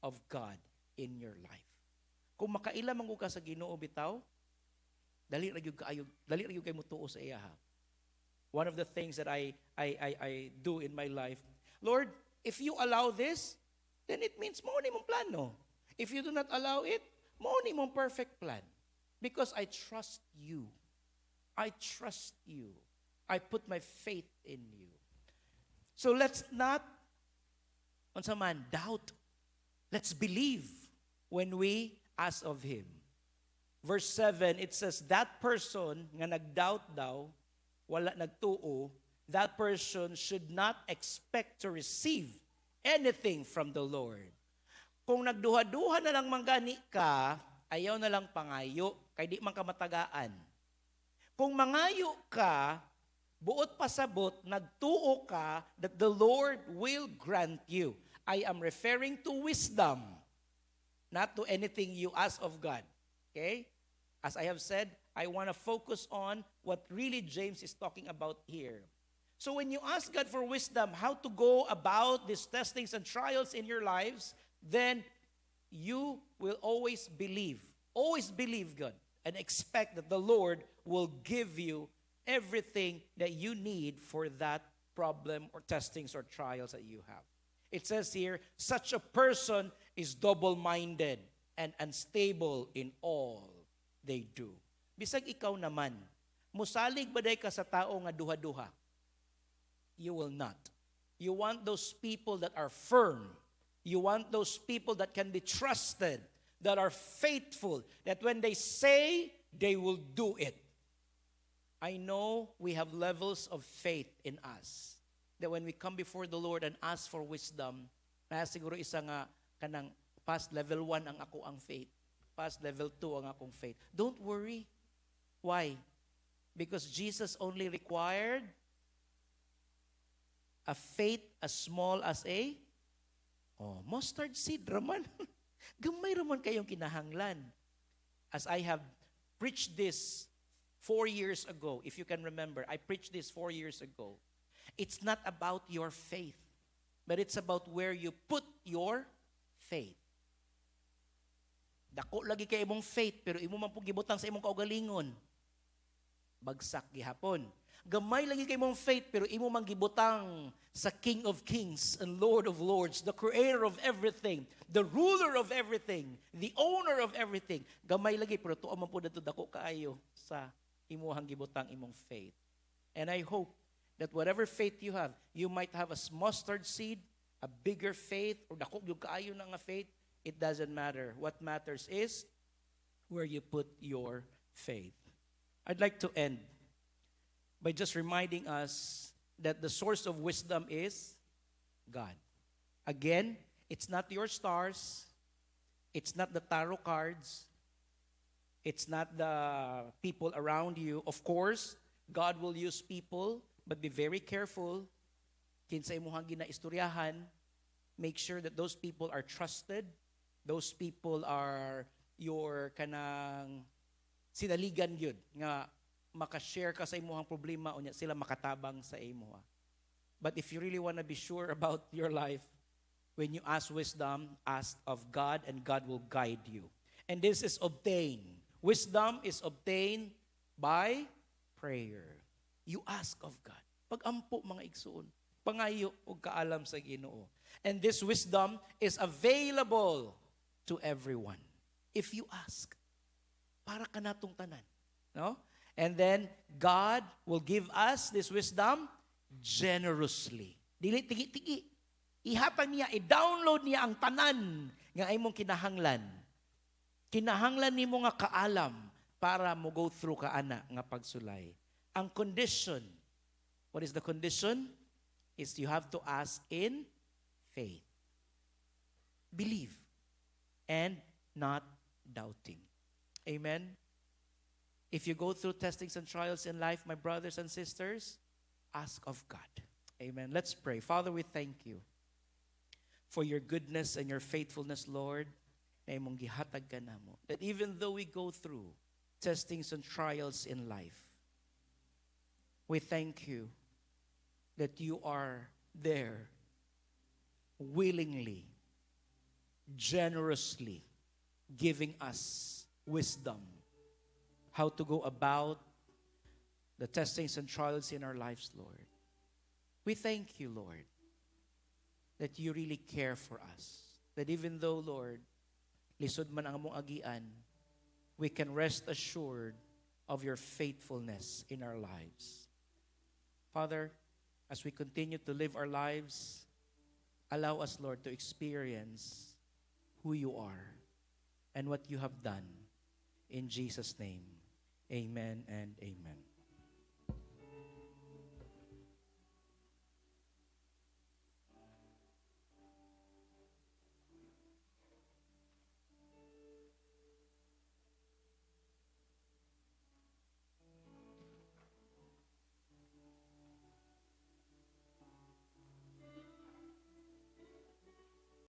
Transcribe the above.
of God in your life. Kung makaila man ka sa Ginoo bitaw, dali ra gyud kay mutuo sa iya. One of the things that I do in my life, Lord, if you allow this, then it means mo ni mong plano. If you do not allow it, mo ni mong perfect plan. Because I trust you. I trust you. I put my faith in you. So let's not, unsa man, doubt. Let's believe when we ask of Him. Verse 7, it says, that person nga nagdoubt daw, wala nagtuo, that person should not expect to receive anything from the Lord. Kung nagduha-duha na lang manggani ka, ayaw na lang pangayo, kay di man ka matagaan. Kung mangayo ka, buot pasabot, nagtuo ka, that the Lord will grant you. I am referring to wisdom, not to anything you ask of God. Okay? As I have said, I want to focus on what really James is talking about here. So when you ask God for wisdom, how to go about these testings and trials in your lives, then you will always believe God, and expect that the Lord will give you everything that you need for that problem or testings or trials that you have. It says here, such a person is double-minded and unstable in all they do. Bisag ikaw naman, musalig baday ka sa tao nga duha-duha? You will not. You want those people that are firm. You want those people that can be trusted, that are faithful, that when they say, they will do it. I know we have levels of faith in us, that when we come before the Lord and ask for wisdom, na siguro isa nga kanang past level 1 ang ako ang faith, past level 2 ang akong faith. Don't worry. Why? Because Jesus only required a faith as small as a mustard seed raman. Gamay raman kayong kinahanglan. As I have preached this 4 years ago, if you can remember, I preached this 4 years ago. It's not about your faith, but it's about where you put your faith. Dako lagi kay imong faith, pero imo man pug gibutang sa imong kaugalingon, bagsak gihapon. Gamay lagi kay imong faith, pero imo man gibutang sa King of Kings and Lord of Lords, the creator of everything, the ruler of everything, the owner of everything. Gamay lagi, pero tuwa man po dito dako kaayo sa imuhang gibutang imong faith. And I hope that whatever faith you have, you might have a mustard seed, a bigger faith, or dako yung kaayo na nga faith. It doesn't matter. What matters is where you put your faith. I'd like to end by just reminding us that the source of wisdom is God. Again, it's not your stars. It's not the tarot cards. It's not the people around you. Of course, God will use people, but be very careful. Kinsa imuhang ginaistoryahan, make sure that those people are trusted. Those people are your kanang sinaligan yun nga makashare ka sa imuhang problema unya sila makatabang sa imuha. But if you really want to be sure about your life, when you ask wisdom, ask of God and God will guide you. And this is obtained. Wisdom is obtained by prayer. You ask of God. Pag-ampo mga igsuon, pangayo og kaalam sa Ginoo. And this wisdom is available to everyone if you ask. Para kanatong tanan, no? And then God will give us this wisdom generously. Dili tigi-tigi. Ihatag niya, i-download niya ang tanan nga imong kinahanglan. Kinahanglan nimo nga kaalam para mo go through ka ana nga pagsulay. Ang condition, what is the condition? Is you have to ask in faith. Believe and not doubting. Amen? If you go through testings and trials in life, my brothers and sisters, ask of God. Amen. Let's pray. Father, we thank you for your goodness and your faithfulness, Lord, na imong gihatag ka namo. That even though we go through testings and trials in life, we thank you that you are there willingly generously giving us wisdom how to go about the testings and trials in our lives, Lord. We thank you, Lord, that you really care for us. That even though, Lord, lisod man ang among agian, we can rest assured of your faithfulness in our lives. Father, as we continue to live our lives, allow us, Lord, to experience who you are and what you have done. In Jesus' name, amen and amen.